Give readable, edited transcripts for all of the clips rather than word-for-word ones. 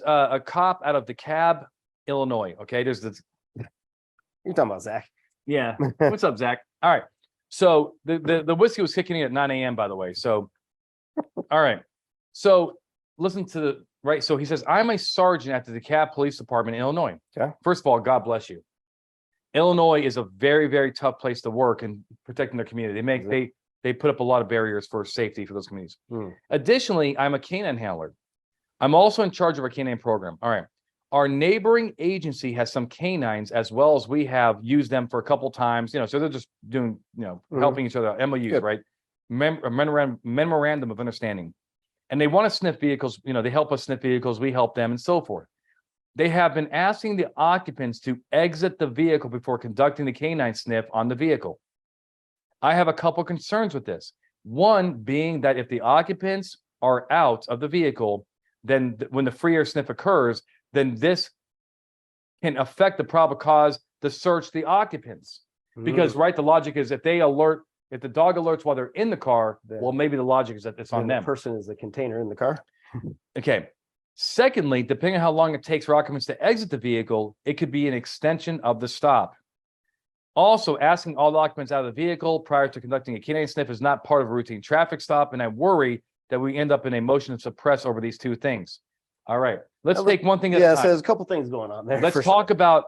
a cop out of DeKalb, Illinois. Okay, there's this. You're talking about Zach. Yeah. What's up, Zach? All right. So the whiskey was kicking in at 9 a.m. by the way. So, all right. So listen to the right. So he says, I'm a sergeant at the DeKalb Police Department in Illinois. Okay. First of all, God bless you. Illinois is a very, very tough place to work and protecting their community. They put up a lot of barriers for safety for those communities. Additionally, I'm a canine handler. I'm also in charge of our canine program. All right. Our neighboring agency has some canines as well as we have used them for a couple times, so they're just doing, helping each other out. MOUs, right? Memorandum of understanding. And they want to sniff vehicles, they help us sniff vehicles, we help them and so forth. They have been asking the occupants to exit the vehicle before conducting the canine sniff on the vehicle. I have a couple concerns with this. One being that if the occupants are out of the vehicle, then when the free air sniff occurs, then this can affect the probable cause to search the occupants. Because, right, the logic is if the dog alerts while they're in the car, well, maybe the logic is that it's on them. The person is the container in the car. Okay. Secondly, depending on how long it takes for occupants to exit the vehicle, it could be an extension of the stop. Also, asking all the occupants out of the vehicle prior to conducting a canine sniff is not part of a routine traffic stop, and I worry that we end up in a motion to suppress over these two things. All right, let's take one thing at a time. Yeah, so there's a couple things going on there. Let's talk about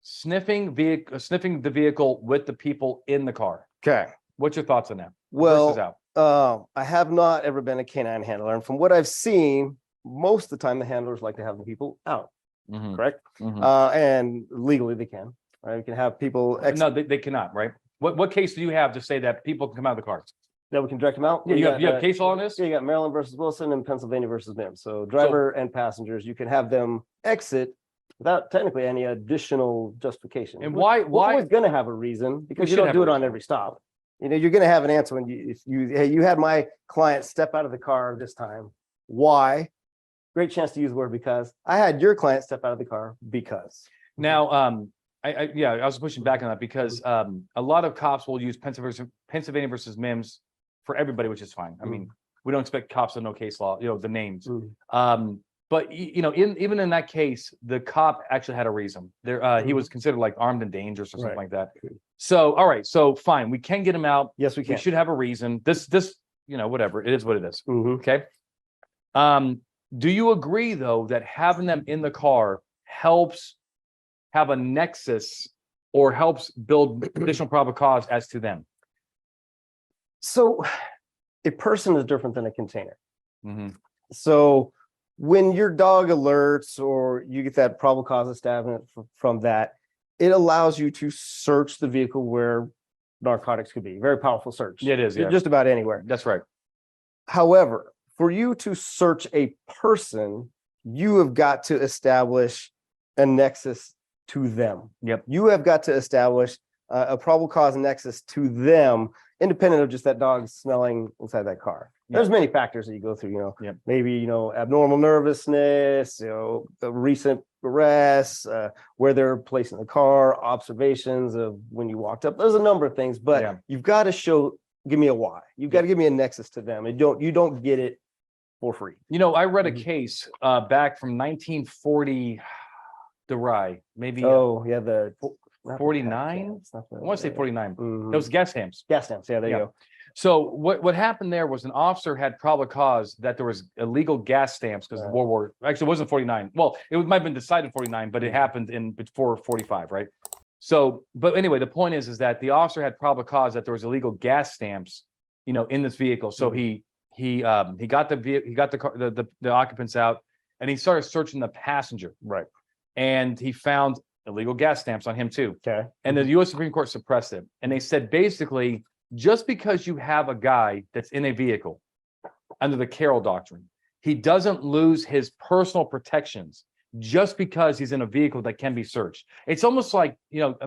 sniffing the vehicle with the people in the car. Okay. What's your thoughts on that? Well, I have not ever been a canine handler, and from what I've seen, most of the time the handlers like to have the people out. Correct? And legally they can. Right? You can have people. No, they cannot. Right? What case do you have to say that people can come out of the cars? That we can direct them out. Yeah, you have case law on this? Yeah, you got Maryland versus Wilson and Pennsylvania versus Mims. So driver and passengers, you can have them exit without technically any additional justification. And why? We're always going to have a reason because you don't do it on every stop. You're going to have an answer when you had my client step out of the car this time. Why? Great chance to use the word because. I had your client step out of the car because. Now, I was pushing back on that because a lot of cops will use Pennsylvania versus Mims for everybody, which is fine. I mean, we don't expect cops to know case law, the names. But even in that case, the cop actually had a reason. He was considered like armed and dangerous or something like that. So, all right, so fine, we can get him out. Yes, we can. We should have a reason. This, whatever it is, what it is. Okay. Do you agree though that having them in the car helps have a nexus or helps build additional probable cause as to them? So a person is different than a container. So when your dog alerts or you get that probable cause establishment from that, it allows you to search the vehicle where narcotics could be. Very powerful search. It is, yeah. Just about anywhere. That's right. However, for you to search a person, you have got to establish a nexus to them. Yep. You have got to establish a probable cause nexus to them, independent of just that dog smelling inside that car. There's many factors that you go through, maybe, abnormal nervousness, a recent arrests, where they're placed in the car, observations of when you walked up. There's a number of things, but you've got to give me a why. You've got to give me a nexus to them. You don't get it for free. I read a case back from 1940, the rye, maybe. The 49. I want to say 49. That was gas stamps. Gas stamps. Yeah, there you go. So what happened there was an officer had probable cause that there was illegal gas stamps because of World War. Actually, it wasn't 49. Well, it might have been decided 49, but it happened before 45, right? So, but anyway, the point is that the officer had probable cause that there was illegal gas stamps, in this vehicle. So he got the occupants out, and he started searching the passenger. Right. And he found illegal gas stamps on him too. Okay. And the U.S. Supreme Court suppressed it. And they said basically, just because you have a guy that's in a vehicle under the Carroll Doctrine, he doesn't lose his personal protections just because he's in a vehicle that can be searched. It's almost like,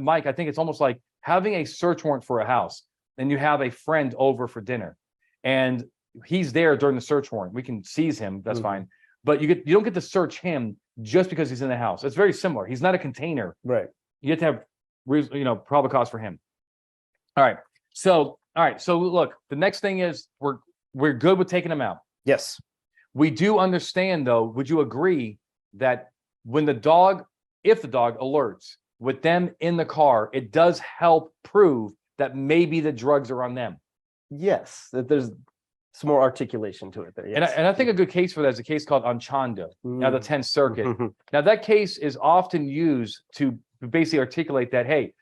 Mike, I think it's almost like having a search warrant for a house, and you have a friend over for dinner, and he's there during the search warrant. We can seize him, that's fine. But you don't get to search him just because he's in the house. It's very similar. He's not a container. Right. You have to have, probable cause for him. All right. So look, the next thing is we're good with taking him out. Yes. We do understand, though, would you agree that when if the dog alerts with them in the car, it does help prove that maybe the drugs are on them. Yes, that there's some more articulation to it there. Yes. And I think a good case for that is a case called Anchando, now the 10th Circuit. Mhm. Now that case is often used to basically articulate that, hey,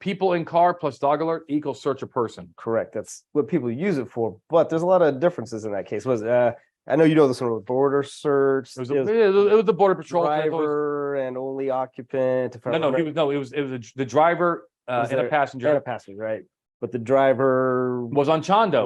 people in car plus dog alert equals search a person. Correct. That's what people use it for. But there's a lot of differences in that case. I know you know this one with border search. It was the border patrol. Driver and only occupant. If I No, remember. it was the driver and a passenger. And a passenger, right? But the driver Was on Chondo,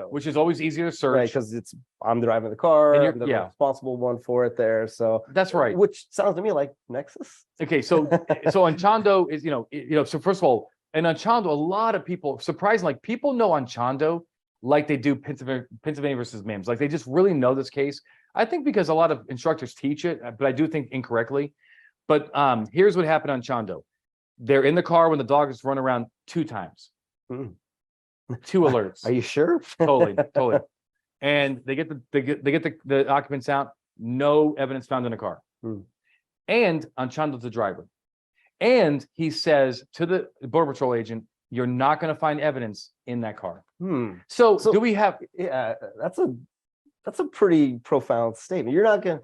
which which is always easier to search. right, because I'm driving the car, And you're- I'm the yeah. responsible one for it there. So That's right. which sounds to me like Nexus. Okay, so Anchando is so first of all, and Anchando, a lot of people, surprisingly, like people know Anchando like they do Pennsylvania versus Mims. Like they just really know this case. I think because a lot of instructors teach it, but I do think incorrectly. But here's what happened on Chondo. They're in the car when the dog is run around 2 times. Hmm. 2 alerts. Are you sure? Totally. And they get the occupants out. No evidence found in the car. Hmm. And Anchondo's the driver. And he says to the Border Patrol agent, "You're not going to find evidence in that car." So do we have? Yeah, that's a pretty profound statement. You're not gonna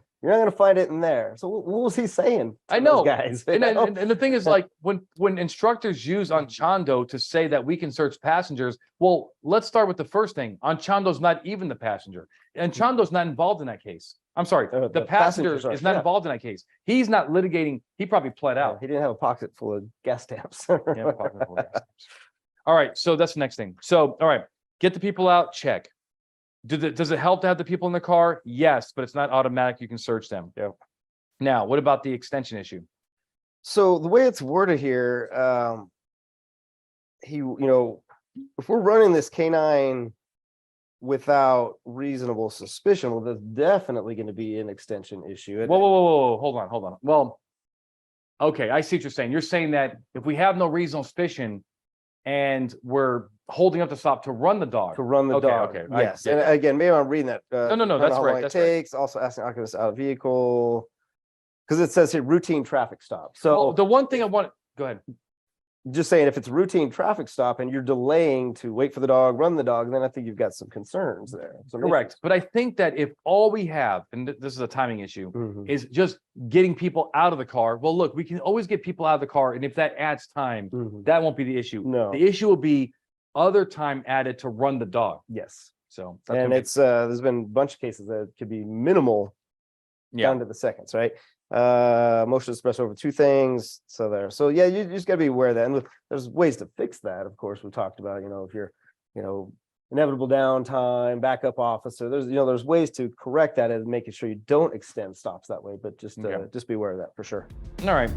find it in there. So what was he saying to I know, those guys? and the thing is, like when instructors use Anchando to say that we can search passengers, well, let's start with the first thing. Anchando's not even the passenger. Anchando's not involved in that case. I'm sorry, the passenger is not involved in that case. He's not litigating. He probably pled out. He didn't have a pocket full of gas stamps. Yeah, pocket full of gas stamps. All right, so that's the next thing. So, all right, get the people out, check. Does it help to have the people in the car? Yes, but it's not automatic. You can search them. Yeah. Now, what about the extension issue? So the way it's worded here, if we're running this canine without reasonable suspicion, well, there's definitely going to be an extension issue. Whoa, hold on. Well, okay, I see what you're saying. You're saying that if we have no reasonable suspicion and we're holding up the stop to run the dog. dog. Okay. Yes. And again, maybe I'm reading that. No, that's right. It takes also asking occupants out of vehicle, because it says here routine traffic stop. So the one thing I want, go ahead. Just saying, if it's a routine traffic stop and you're delaying to wait for the dog, run the dog, then I think you've got some concerns there. Correct. But I think that if all we have, and this is a timing issue, Mhm. is just getting people out of the car. Well, look, we can always get people out of the car. And if that adds time, Mhm. that won't be the issue. No. The issue will be other time added to run the dog. Yes. So And it's there's been a bunch of cases that could be minimal down to the seconds, right? Motion to express over 2 things. So yeah, you just gotta be aware of that. And there's ways to fix that. Of course, we talked about, if you're, inevitable downtime, backup officer, there's ways to correct that and making sure you don't extend stops that way, but just be aware of that for sure. All right.